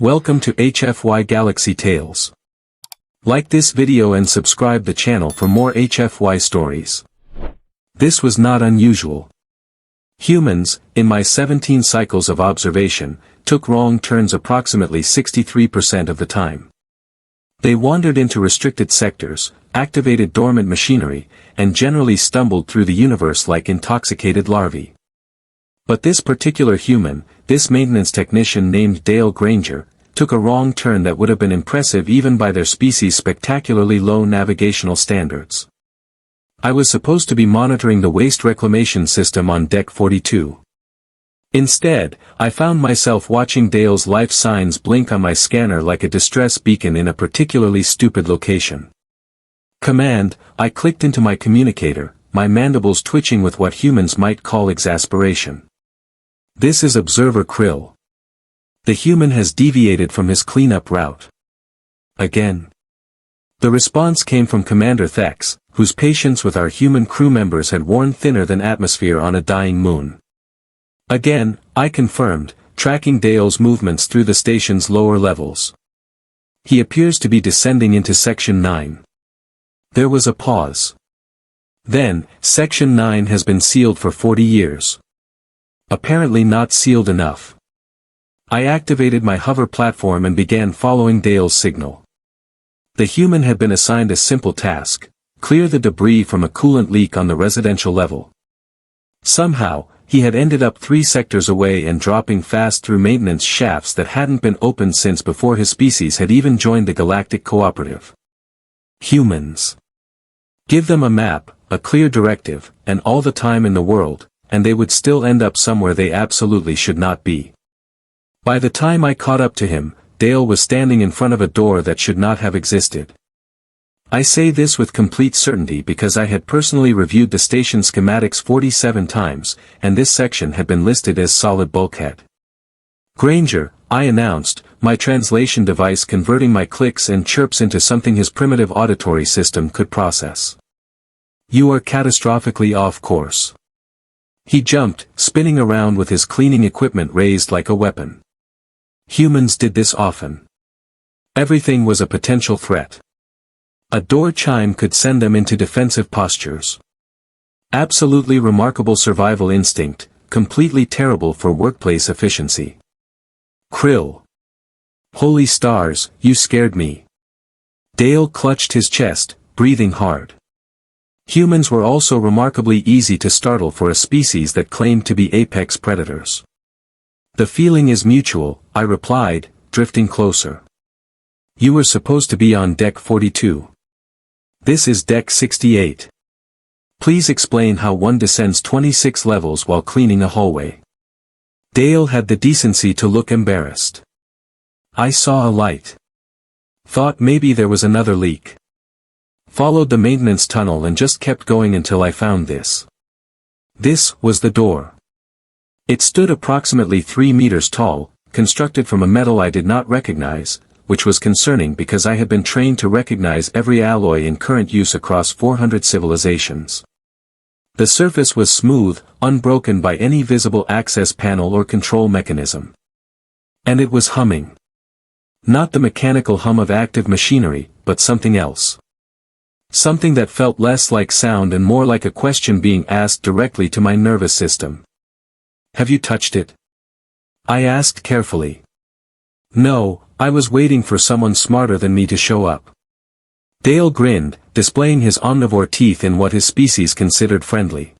Welcome to HFY Galaxy Tales. Like this video and subscribe the channel for more HFY stories. This was not unusual. Humans, in my 17 cycles of observation, took wrong turns approximately 63% of the time. They wandered into restricted sectors, activated dormant machinery, and generally stumbled through the universe like intoxicated larvae. But this particular human, this maintenance technician named Granger, took a wrong turn that would have been impressive even by their species' spectacularly low navigational standards. I was supposed to be monitoring the waste reclamation system on Deck 42. Instead, I found myself watching Dale's life signs blink on my scanner like a distress beacon in a particularly stupid location. Command, I clicked into my communicator, my mandibles twitching with what humans might call exasperation. This is Observer Krill. The human has deviated from his cleanup route. Again. The response came from Commander Thex, whose patience with our human crew members had worn thinner than atmosphere on a dying moon. Again, I confirmed, tracking Dale's movements through the station's lower levels. He appears to be descending into Section 9. There was a pause. Then, Section 9 has been sealed for 40 years. Apparently not sealed enough. I activated my hover platform and began following Dale's signal. The human had been assigned a simple task: clear the debris from a coolant leak on the residential level. Somehow, he had ended up 3 sectors away and dropping fast through maintenance shafts that hadn't been opened since before his species had even joined the Galactic Cooperative. Humans. Give them a map, a clear directive, and all the time in the world, and they would still end up somewhere they absolutely should not be. By the time I caught up to him, Dale was standing in front of a door that should not have existed. I say this with complete certainty because I had personally reviewed the station schematics 47 times, and this section had been listed as solid bulkhead. Granger, I announced, my translation device converting my clicks and chirps into something his primitive auditory system could process. You are catastrophically off course. He jumped, spinning around with his cleaning equipment raised like a weapon. Humans did this often. Everything was a potential threat. A door chime could send them into defensive postures. Absolutely remarkable survival instinct, completely terrible for workplace efficiency. Krill. Holy stars, you scared me. Dale clutched his chest, breathing hard. Humans were also remarkably easy to startle for a species that claimed to be apex predators. The feeling is mutual, I replied, drifting closer. You were supposed to be on Deck 42. This is Deck 68. Please explain how one descends 26 levels while cleaning a hallway. Dale had the decency to look embarrassed. I saw a light. Thought maybe there was another leak. Followed the maintenance tunnel and just kept going until I found this. This was the door. It stood approximately 3 meters tall, constructed from a metal I did not recognize, which was concerning because I had been trained to recognize every alloy in current use across 400 civilizations. The surface was smooth, unbroken by any visible access panel or control mechanism. And it was humming. Not the mechanical hum of active machinery, but something else. Something that felt less like sound and more like a question being asked directly to my nervous system. Have you touched it? I asked carefully. No, I was waiting for someone smarter than me to show up. Dale grinned, displaying his omnivore teeth in what his species considered friendly.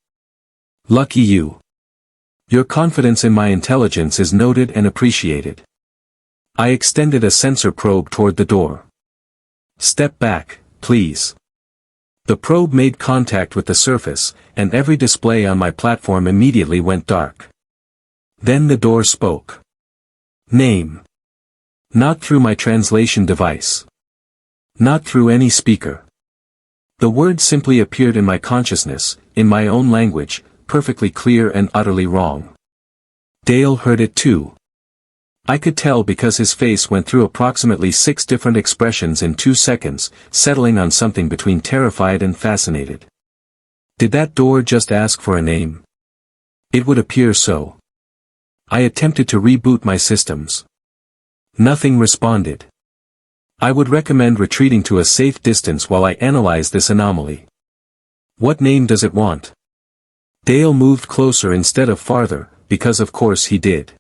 Lucky you. Your confidence in my intelligence is noted and appreciated. I extended a sensor probe toward the door. Step back, please. The probe made contact with the surface, and every display on my platform immediately went dark. Then the door spoke. Name. Not through my translation device. Not through any speaker. The word simply appeared in my consciousness, in my own language, perfectly clear and utterly wrong. Dale heard it too. I could tell because his face went through approximately 6 different expressions in 2 seconds, settling on something between terrified and fascinated. Did that door just ask for a name? It would appear so. I attempted to reboot my systems. Nothing responded. I would recommend retreating to a safe distance while I analyze this anomaly. What name does it want? Dale moved closer instead of farther, because of course he did.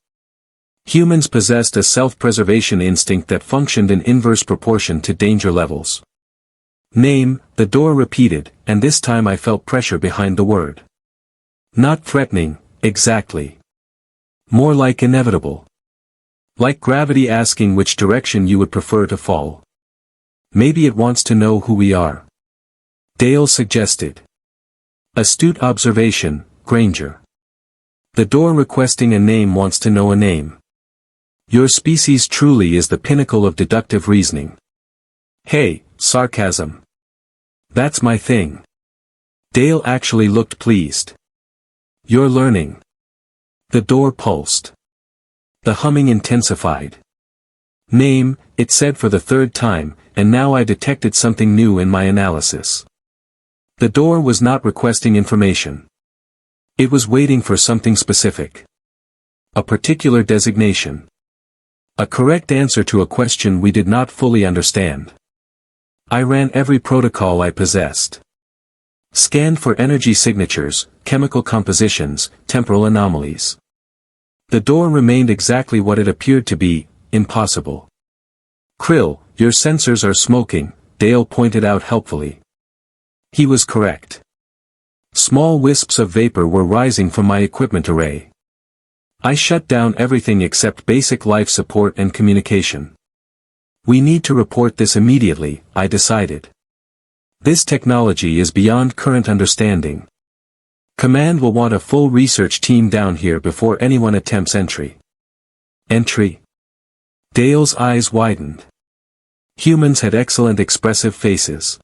Humans possessed a self-preservation instinct that functioned in inverse proportion to danger levels. Name, the door repeated, and this time I felt pressure behind the word. Not threatening, exactly. More like inevitable. Like gravity asking which direction you would prefer to fall. Maybe it wants to know who we are. Dale suggested. Astute observation, Granger. The door requesting a name wants to know a name. Your species truly is the pinnacle of deductive reasoning. Hey, sarcasm. That's my thing. Dale actually looked pleased. You're learning. The door pulsed. The humming intensified. Name, it said for the third time, and now I detected something new in my analysis. The door was not requesting information. It was waiting for something specific. A particular designation. A correct answer to a question we did not fully understand. I ran every protocol I possessed. Scanned for energy signatures, chemical compositions, temporal anomalies. The door remained exactly what it appeared to be, impossible. Krill, your sensors are smoking, Dale pointed out helpfully. He was correct. Small wisps of vapor were rising from my equipment array. I shut down everything except basic life support and communication. We need to report this immediately, I decided. This technology is beyond current understanding. Command will want a full research team down here before anyone attempts entry. Entry? Dale's eyes widened. Humans had excellent expressive faces.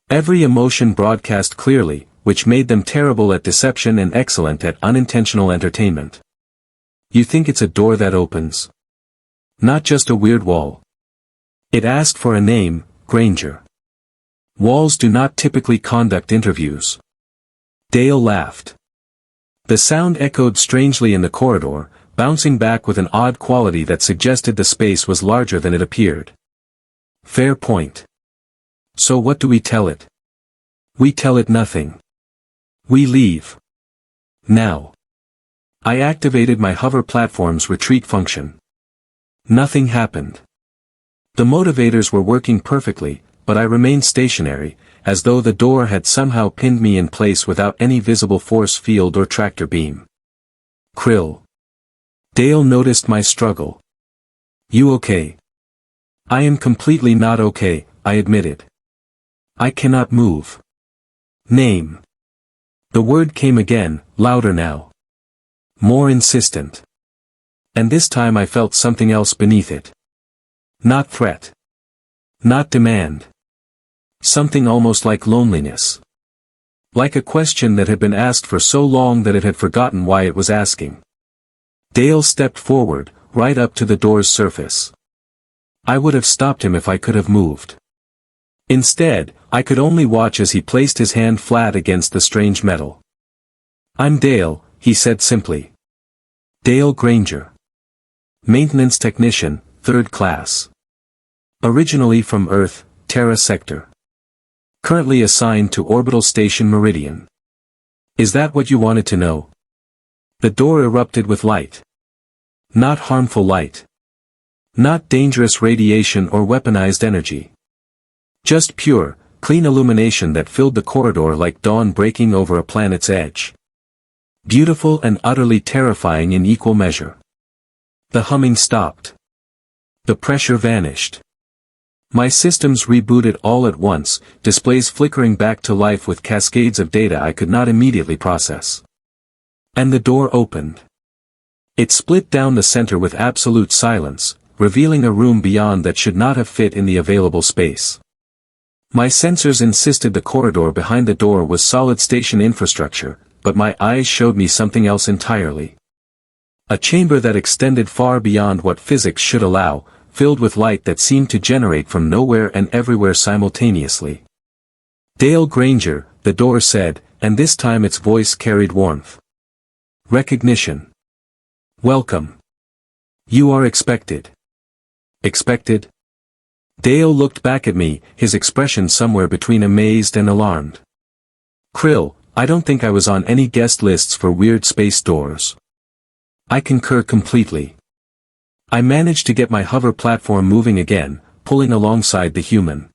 Every emotion broadcast clearly, which made them terrible at deception and excellent at unintentional entertainment. You think it's a door that opens? Not just a weird wall. It asked for a name, Granger. Walls do not typically conduct interviews. Dale laughed. The sound echoed strangely in the corridor, bouncing back with an odd quality that suggested the space was larger than it appeared. Fair point. So what do we tell it? We tell it nothing. We leave. Now. I activated my hover platform's retreat function. Nothing happened. The motivators were working perfectly, but I remained stationary, as though the door had somehow pinned me in place without any visible force field or tractor beam. Krill. Dale noticed my struggle. You okay? I am completely not okay, I admitted. I cannot move. Name. The word came again, louder now. More insistent. And this time I felt something else beneath it. Not threat. Not demand. Something almost like loneliness. Like a question that had been asked for so long that it had forgotten why it was asking. Dale stepped forward, right up to the door's surface. I would have stopped him if I could have moved. Instead, I could only watch as he placed his hand flat against the strange metal. I'm Dale, he said simply. Dale Granger. Maintenance technician, 3rd class. Originally from Earth, Terra Sector. Currently assigned to Orbital Station Meridian. Is that what you wanted to know? The door erupted with light. Not harmful light. Not dangerous radiation or weaponized energy. Just pure, clean illumination that filled the corridor like dawn breaking over a planet's edge. Beautiful and utterly terrifying in equal measure. The humming stopped. The pressure vanished. My systems rebooted all at once, displays flickering back to life with cascades of data I could not immediately process. And the door opened. It split down the center with absolute silence, revealing a room beyond that should not have fit in the available space. My sensors insisted the corridor behind the door was solid station infrastructure, but my eyes showed me something else entirely. A chamber that extended far beyond what physics should allow, filled with light that seemed to generate from nowhere and everywhere simultaneously. Dale Granger, the door said, and this time its voice carried warmth. Recognition. Welcome. You are expected. Expected? Dale looked back at me, his expression somewhere between amazed and alarmed. Krill, I don't think I was on any guest lists for weird space doors. I concur completely. I managed to get my hover platform moving again, pulling alongside the human.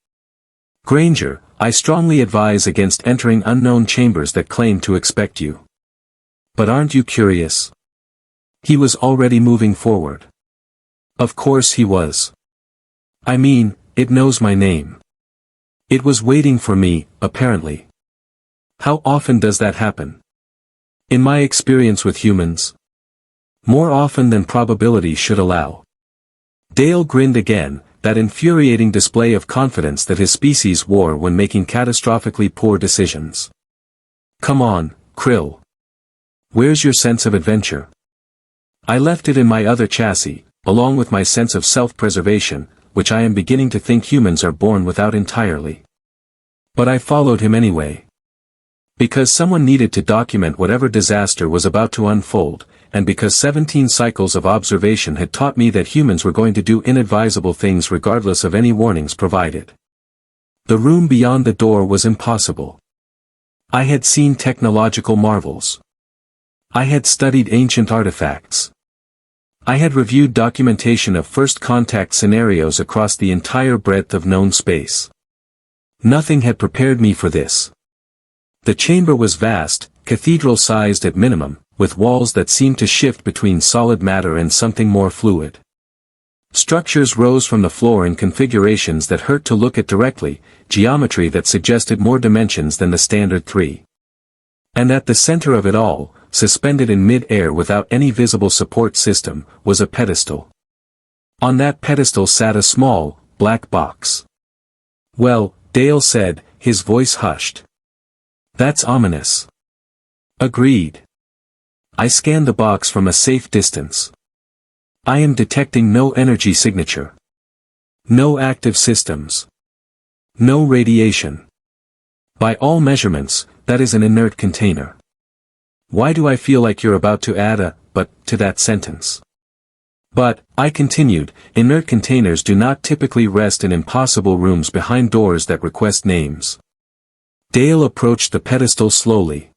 Granger, I strongly advise against entering unknown chambers that claim to expect you. But aren't you curious? He was already moving forward. Of course he was. I mean, it knows my name. It was waiting for me, apparently. How often does that happen? In my experience with humans? More often than probability should allow. Dale grinned again, that infuriating display of confidence that his species wore when making catastrophically poor decisions. Come on, Krill. Where's your sense of adventure? I left it in my other chassis, along with my sense of self-preservation, which I am beginning to think humans are born without entirely. But I followed him anyway. Because someone needed to document whatever disaster was about to unfold, and because 17 cycles of observation had taught me that humans were going to do inadvisable things regardless of any warnings provided. The room beyond the door was impossible. I had seen technological marvels. I had studied ancient artifacts. I had reviewed documentation of first contact scenarios across the entire breadth of known space. Nothing had prepared me for this. The chamber was vast, cathedral-sized at minimum, with walls that seemed to shift between solid matter and something more fluid. Structures rose from the floor in configurations that hurt to look at directly, geometry that suggested more dimensions than the standard 3. And at the center of it all, suspended in mid-air without any visible support system, was a pedestal. On that pedestal sat a small, black box. Well, Dale said, his voice hushed. That's ominous. Agreed. I scanned the box from a safe distance. I am detecting no energy signature. No active systems. No radiation. By all measurements, that is an inert container. Why do I feel like you're about to add a "but" to that sentence? But, I continued, inert containers do not typically rest in impossible rooms behind doors that request names. Dale approached the pedestal slowly.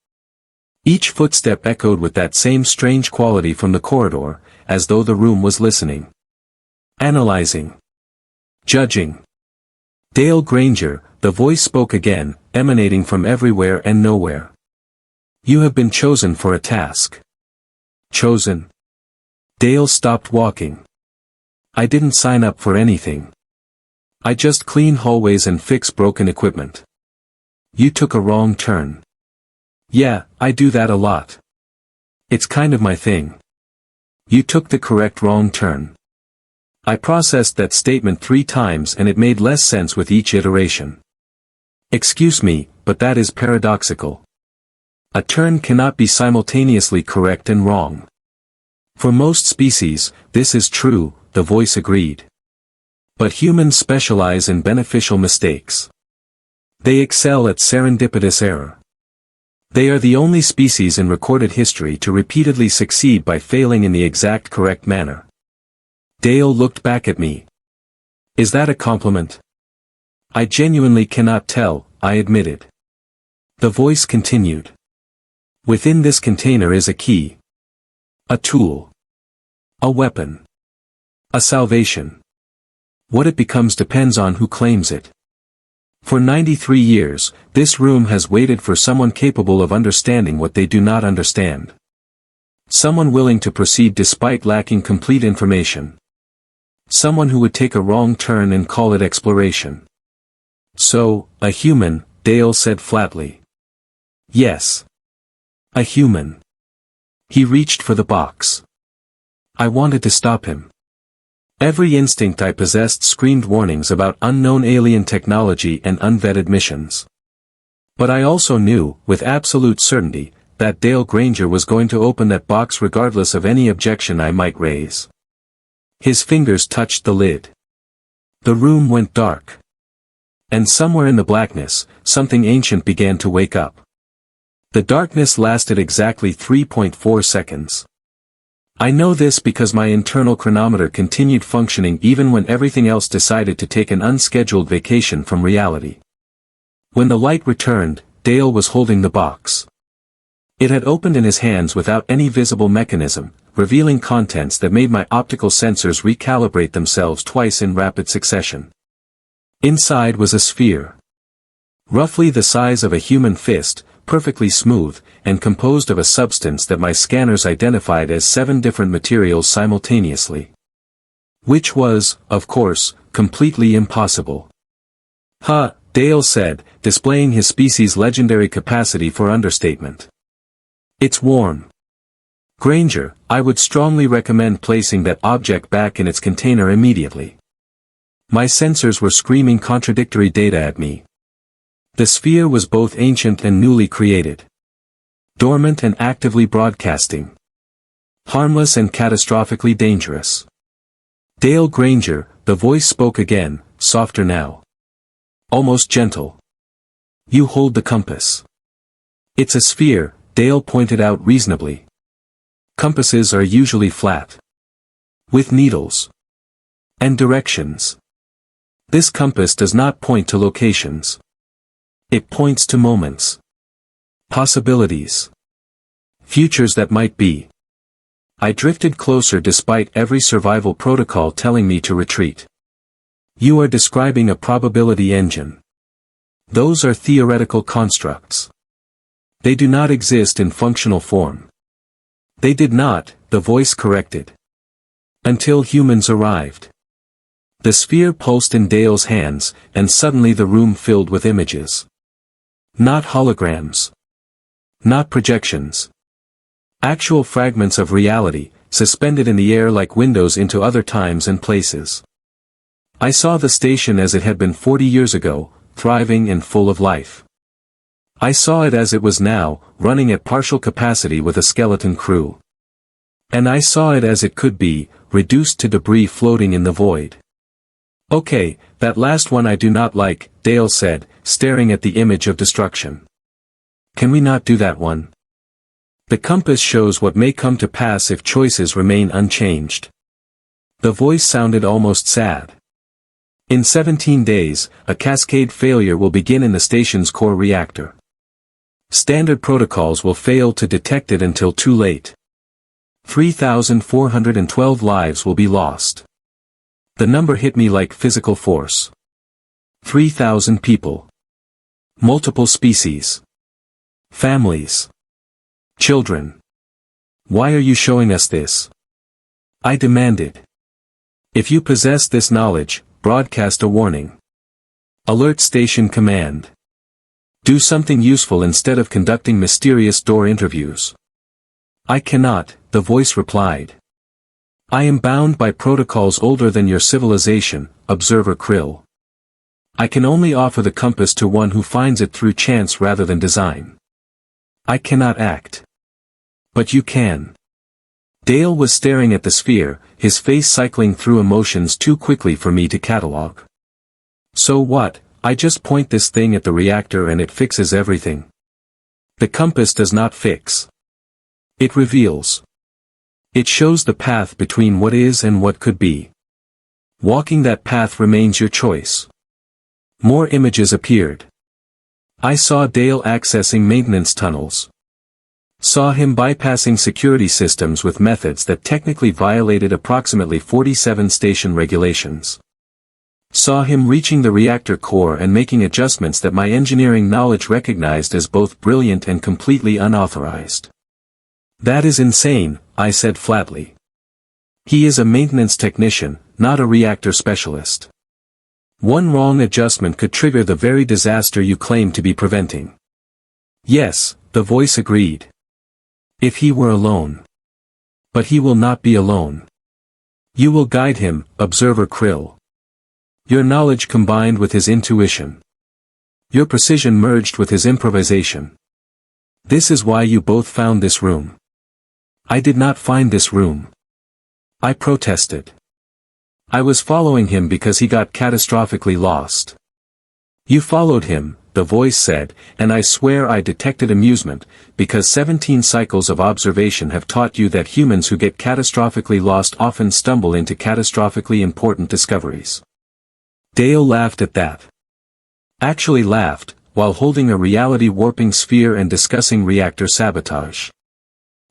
Each footstep echoed with that same strange quality from the corridor, as though the room was listening. Analyzing. Judging. Dale Granger, the voice spoke again, emanating from everywhere and nowhere. You have been chosen for a task. Chosen? Dale stopped walking. I didn't sign up for anything. I just clean hallways and fix broken equipment. You took a wrong turn. Yeah, I do that a lot. It's kind of my thing. You took the correct wrong turn. I processed that statement 3 times and it made less sense with each iteration. Excuse me, but that is paradoxical. A turn cannot be simultaneously correct and wrong. For most species, this is true, the voice agreed. But humans specialize in beneficial mistakes. They excel at serendipitous error. They are the only species in recorded history to repeatedly succeed by failing in the exact correct manner. Dale looked back at me. Is that a compliment? I genuinely cannot tell, I admitted. The voice continued. Within this container is a key. A tool. A weapon. A salvation. What it becomes depends on who claims it. For 93 years, this room has waited for someone capable of understanding what they do not understand. Someone willing to proceed despite lacking complete information. Someone who would take a wrong turn and call it exploration. So, a human, Dale said flatly. Yes. A human. He reached for the box. I wanted to stop him. Every instinct I possessed screamed warnings about unknown alien technology and unvetted missions. But I also knew, with absolute certainty, that Dale Granger was going to open that box regardless of any objection I might raise. His fingers touched the lid. The room went dark. And somewhere in the blackness, something ancient began to wake up. The darkness lasted exactly 3.4 seconds. I know this because my internal chronometer continued functioning even when everything else decided to take an unscheduled vacation from reality. When the light returned, Dale was holding the box. It had opened in his hands without any visible mechanism, revealing contents that made my optical sensors recalibrate themselves twice in rapid succession. Inside was a sphere. Roughly the size of a human fist, perfectly smooth, and composed of a substance that my scanners identified as 7 different materials simultaneously. Which was, of course, completely impossible. "Huh," Dale said, displaying his species' legendary capacity for understatement. "It's warm. Granger, I would strongly recommend placing that object back in its container immediately." My sensors were screaming contradictory data at me. The sphere was both ancient and newly created. Dormant and actively broadcasting. Harmless and catastrophically dangerous. "Dale Granger," the voice spoke again, softer now. Almost gentle. "You hold the compass." "It's a sphere," Dale pointed out reasonably. "Compasses are usually flat. With needles. And directions. This compass does not point to locations. It points to moments. Possibilities. Futures that might be." I drifted closer despite every survival protocol telling me to retreat. "You are describing a probability engine. Those are theoretical constructs. They do not exist in functional form." "They did not," the voice corrected. "Until humans arrived." The sphere pulsed in Dale's hands, and suddenly the room filled with images. Not holograms. Not projections. Actual fragments of reality, suspended in the air like windows into other times and places. I saw the station as it had been 40 years ago, thriving and full of life. I saw it as it was now, running at partial capacity with a skeleton crew. And I saw it as it could be, reduced to debris floating in the void. "Okay, that last one I do not like," Dale said, staring at the image of destruction. "Can we not do that one? The compass shows what may come to pass if choices remain unchanged." The voice sounded almost sad. "In 17 days, a cascade failure will begin in the station's core reactor. Standard protocols will fail to detect it until too late. 3,412 lives will be lost." The number hit me like physical force. 3,000 people. Multiple species. Families. Children. "Why are you showing us this?" I demanded. "If you possess this knowledge, broadcast a warning. Alert station command. Do something useful instead of conducting mysterious door interviews." "I cannot," the voice replied. "I am bound by protocols older than your civilization, Observer Krill. I can only offer the compass to one who finds it through chance rather than design. I cannot act. But you can." Dale was staring at the sphere, his face cycling through emotions too quickly for me to catalog. "So what? I just point this thing at the reactor and it fixes everything." "The compass does not fix. It reveals. It shows the path between what is and what could be. Walking that path remains your choice." More images appeared. I saw Dale accessing maintenance tunnels. Saw him bypassing security systems with methods that technically violated approximately 47 station regulations. Saw him reaching the reactor core and making adjustments that my engineering knowledge recognized as both brilliant and completely unauthorized. "That is insane," I said flatly. "He is a maintenance technician, not a reactor specialist. One wrong adjustment could trigger the very disaster you claim to be preventing." "Yes," the voice agreed. "If he were alone. But he will not be alone. You will guide him, Observer Krill. Your knowledge combined with his intuition. Your precision merged with his improvisation. This is why you both found this room." "I did not find this room." I protested. "I was following him because he got catastrophically lost." "You followed him, the voice said, and I swear I detected amusement, because 17 cycles of observation have taught you that humans who get catastrophically lost often stumble into catastrophically important discoveries. Dale laughed at that. Actually laughed, while holding a reality-warping sphere and discussing reactor sabotage.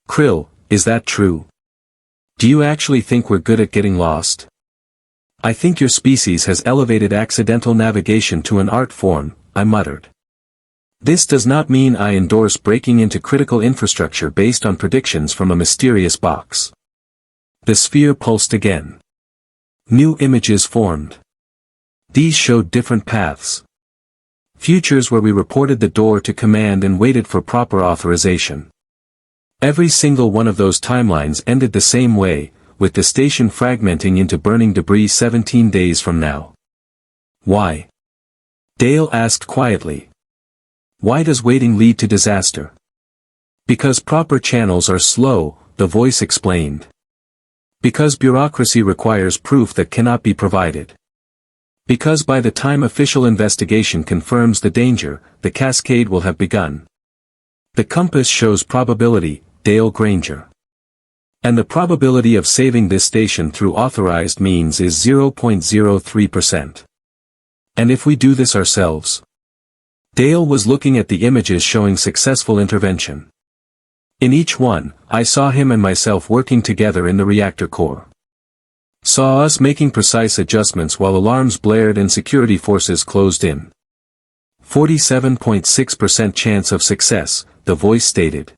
Krill, is that true? Do you actually think we're good at getting lost? I think your species has elevated accidental navigation to an art form, I muttered. This does not mean I endorse breaking into critical infrastructure based on predictions from a mysterious box. The sphere pulsed again. New images formed. These showed different paths. Futures where we reported the door to command and waited for proper authorization. Every single one of those timelines ended the same way, with the station fragmenting into burning debris 17 days from now. Why? Dale asked quietly. Why does waiting lead to disaster? Because proper channels are slow, the voice explained. Because bureaucracy requires proof that cannot be provided. Because by the time official investigation confirms the danger, the cascade will have begun. The compass shows probability, Dale Granger. And the probability of saving this station through authorized means is 0.03%. And if we do this ourselves? Dale was looking at the images showing successful intervention. In each one, I saw him and myself working together in the reactor core. Saw us making precise adjustments while alarms blared and security forces closed in. 47.6% chance of success, the voice stated.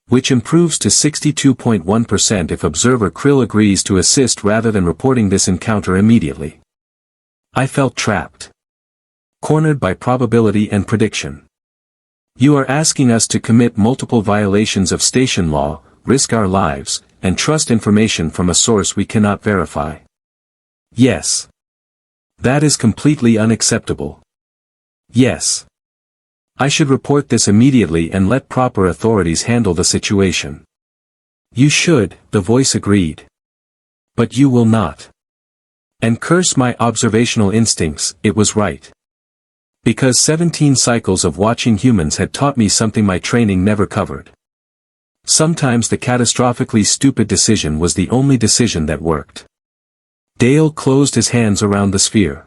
Which improves to 62.1% if observer Krill agrees to assist rather than reporting this encounter immediately. I felt trapped. Cornered by probability and prediction. You are asking us to commit multiple violations of station law, risk our lives, and trust information from a source we cannot verify. Yes. That is completely unacceptable. Yes. I should report this immediately and let proper authorities handle the situation. You should, the voice agreed. But you will not. And curse my observational instincts, it was right. Because 17 cycles of watching humans had taught me something my training never covered. Sometimes the catastrophically stupid decision was the only decision that worked. Dale closed his hands around the sphere.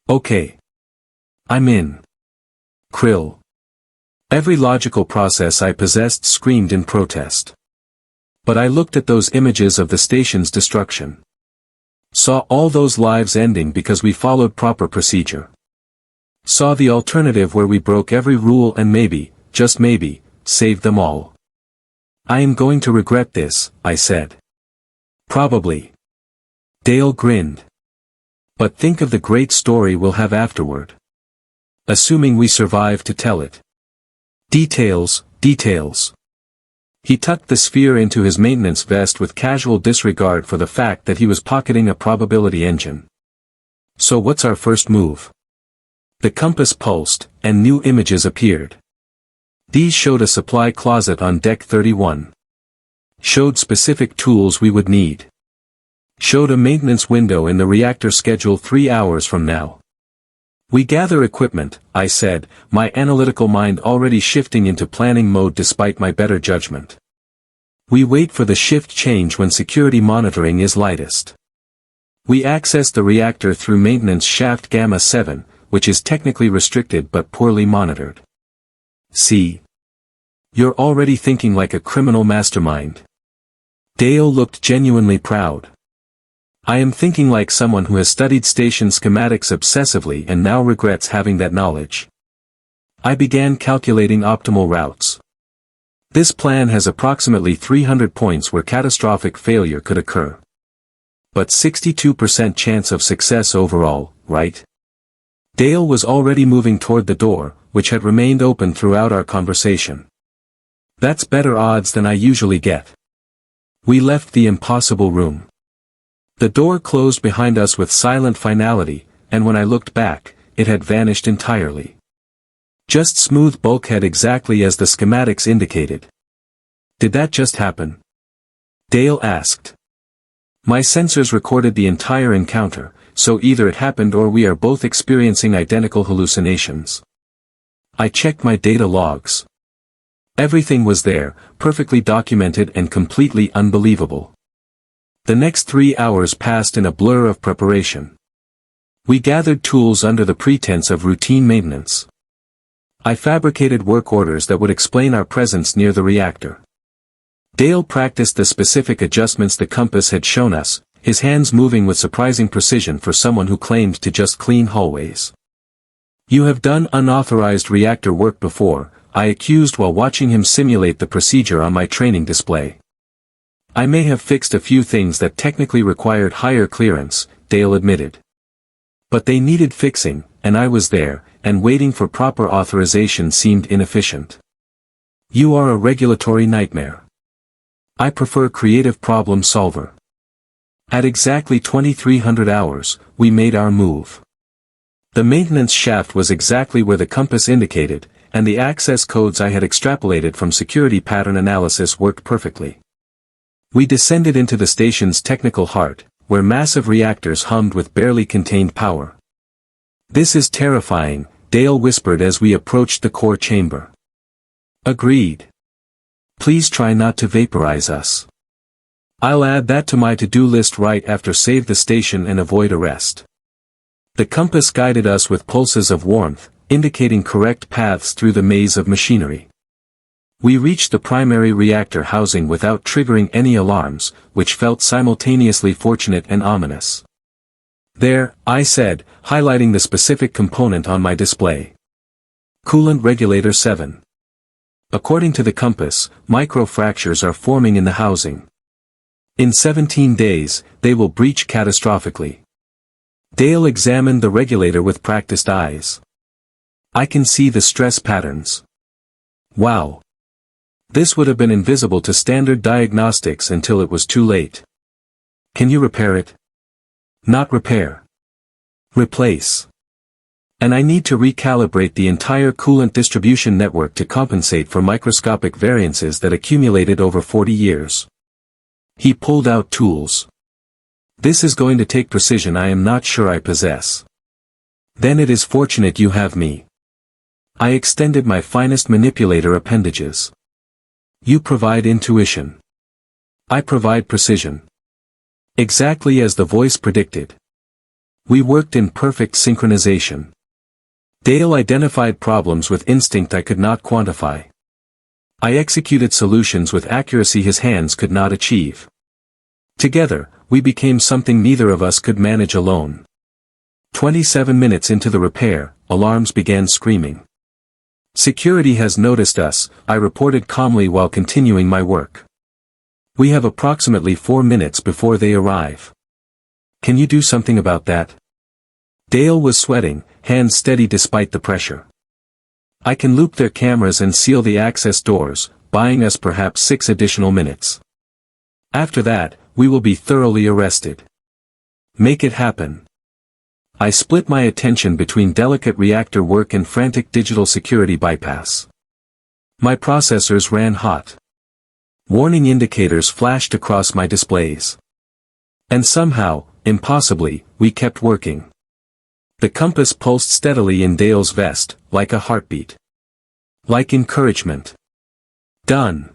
Okay. I'm in. Krill. Every logical process I possessed screamed in protest. But I looked at those images of the station's destruction. Saw all those lives ending because we followed proper procedure. Saw the alternative where we broke every rule and maybe, just maybe, saved them all. I am going to regret this, I said. Probably. Dale grinned. But think of the great story we'll have afterward. Assuming we survive to tell it. Details, details. He tucked the sphere into his maintenance vest with casual disregard for the fact that he was pocketing a probability engine. So what's our first move? The compass pulsed, and new images appeared. These showed a supply closet on deck 31. Showed specific tools we would need. Showed a maintenance window in the reactor schedule 3 hours from now. We gather equipment, I said, my analytical mind already shifting into planning mode despite my better judgment. We wait for the shift change when security monitoring is lightest. We access the reactor through maintenance shaft Gamma 7, which is technically restricted but poorly monitored. See? You're already thinking like a criminal mastermind. Dale looked genuinely proud. I am thinking like someone who has studied station schematics obsessively and now regrets having that knowledge. I began calculating optimal routes. This plan has approximately 300 points where catastrophic failure could occur. But 62% chance of success overall, right? Dale was already moving toward the door, which had remained open throughout our conversation. That's better odds than I usually get. We left the impossible room. The door closed behind us with silent finality, and when I looked back, it had vanished entirely. Just smooth bulkhead exactly as the schematics indicated. Did that just happen? Dale asked. My sensors recorded the entire encounter, so either it happened or we are both experiencing identical hallucinations. I checked my data logs. Everything was there, perfectly documented and completely unbelievable. The next 3 hours passed in a blur of preparation. We gathered tools under the pretense of routine maintenance. I fabricated work orders that would explain our presence near the reactor. Dale practiced the specific adjustments the compass had shown us, his hands moving with surprising precision for someone who claimed to just clean hallways. "You have done unauthorized reactor work before," I accused while watching him simulate the procedure on my training display. "I may have fixed a few things that technically required higher clearance," Dale admitted. "But they needed fixing, and I was there, and waiting for proper authorization seemed inefficient. You are a regulatory nightmare. I prefer creative problem solver." At exactly 2300 hours, we made our move. The maintenance shaft was exactly where the compass indicated, and the access codes I had extrapolated from security pattern analysis worked perfectly. We descended into the station's technical heart, where massive reactors hummed with barely contained power. "This is terrifying," Dale whispered as we approached the core chamber. "Agreed. Please try not to vaporize us. I'll add that to my to-do list right after save the station and avoid arrest." The compass guided us with pulses of warmth, indicating correct paths through the maze of machinery. We reached the primary reactor housing without triggering any alarms, which felt simultaneously fortunate and ominous. "There," I said, highlighting the specific component on my display. "Coolant regulator 7. According to the compass, microfractures are forming in the housing. In 17 days, they will breach catastrophically." Dale examined the regulator with practiced eyes. "I can see the stress patterns. Wow. This would have been invisible to standard diagnostics until it was too late. Can you repair it?" "Not repair. Replace. And I need to recalibrate the entire coolant distribution network to compensate for microscopic variances that accumulated over 40 years. He pulled out tools. "This is going to take precision I am not sure I possess." "Then it is fortunate you have me." I extended my finest manipulator appendages. "You provide intuition. I provide precision." Exactly as the voice predicted. We worked in perfect synchronization. Dale identified problems with instinct I could not quantify. I executed solutions with accuracy his hands could not achieve. Together, we became something neither of us could manage alone. 27 minutes into the repair, alarms began screaming. "Security has noticed us," I reported calmly while continuing my work. "We have approximately 4 minutes before they arrive. Can you do something about that?" Dale was sweating, hands steady despite the pressure. "I can loop their cameras and seal the access doors, buying us perhaps 6 additional minutes. After that, we will be thoroughly arrested. Make it happen." I split my attention between delicate reactor work and frantic digital security bypass. My processors ran hot. Warning indicators flashed across my displays. And somehow, impossibly, we kept working. The compass pulsed steadily in Dale's vest, like a heartbeat. Like encouragement. Done.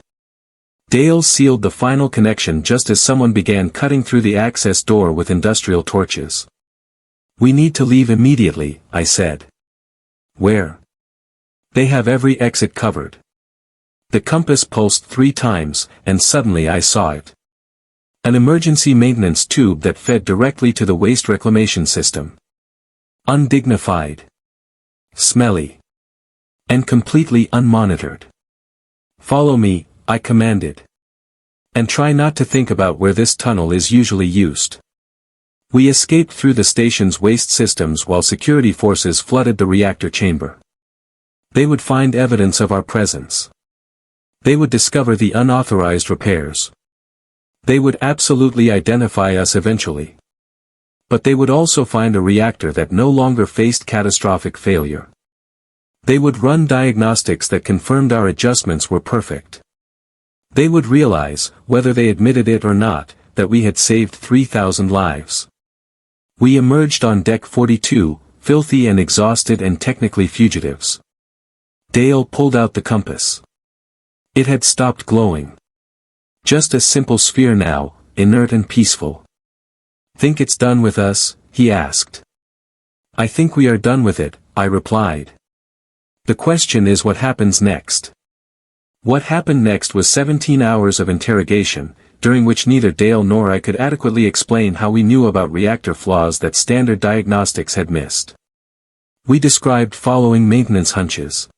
Dale sealed the final connection just as someone began cutting through the access door with industrial torches. "We need to leave immediately," I said. "Where?" "They have every exit covered." The compass pulsed 3 times, and suddenly I saw it. An emergency maintenance tube that fed directly to the waste reclamation system. Undignified. Smelly. And completely unmonitored. "Follow me," I commanded. "And try not to think about where this tunnel is usually used." We escaped through the station's waste systems while security forces flooded the reactor chamber. They would find evidence of our presence. They would discover the unauthorized repairs. They would absolutely identify us eventually. But they would also find a reactor that no longer faced catastrophic failure. They would run diagnostics that confirmed our adjustments were perfect. They would realize, whether they admitted it or not, that we had saved 3,000 lives. We emerged on deck 42, filthy and exhausted and technically fugitives. Dale pulled out the compass. It had stopped glowing. Just a simple sphere now, inert and peaceful. "Think it's done with us?" he asked. "I think we are done with it," I replied. "The question is what happens next." What happened next was 17 hours of interrogation, during which neither Dale nor I could adequately explain how we knew about reactor flaws that standard diagnostics had missed. We described following maintenance hunches.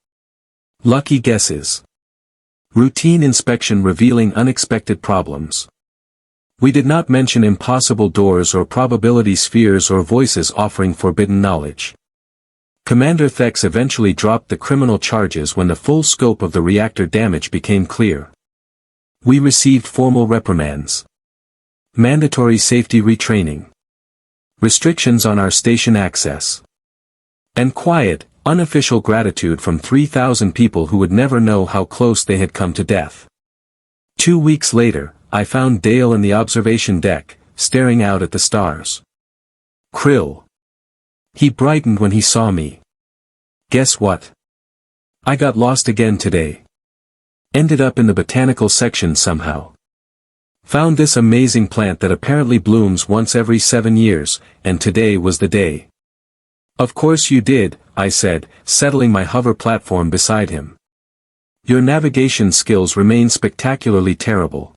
Lucky guesses. Routine inspection revealing unexpected problems. We did not mention impossible doors or probability spheres or voices offering forbidden knowledge. Commander Thex eventually dropped the criminal charges when the full scope of the reactor damage became clear. We received formal reprimands. Mandatory safety retraining. Restrictions on our station access. And quiet, unofficial gratitude from 3,000 people who would never know how close they had come to death. 2 weeks later, I found Dale in the observation deck, staring out at the stars. "Krill." He brightened when he saw me. "Guess what? I got lost again today. Ended up in the botanical section somehow. Found this amazing plant that apparently blooms once every 7 years, and today was the day." "Of course you did," I said, settling my hover platform beside him. "Your navigation skills remain spectacularly terrible.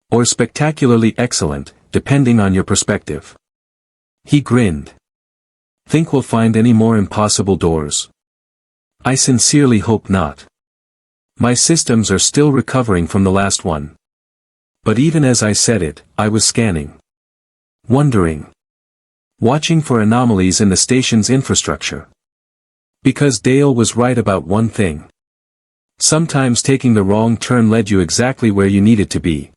Or spectacularly excellent, depending on your perspective." He grinned. "Think we'll find any more impossible doors?" "I sincerely hope not. My systems are still recovering from the last one." But even as I said it, I was scanning. Wondering. Watching for anomalies in the station's infrastructure. Because Dale was right about one thing. Sometimes taking the wrong turn led you exactly where you needed to be.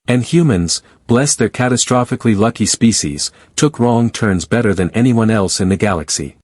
And humans, bless their catastrophically lucky species, took wrong turns better than anyone else in the galaxy.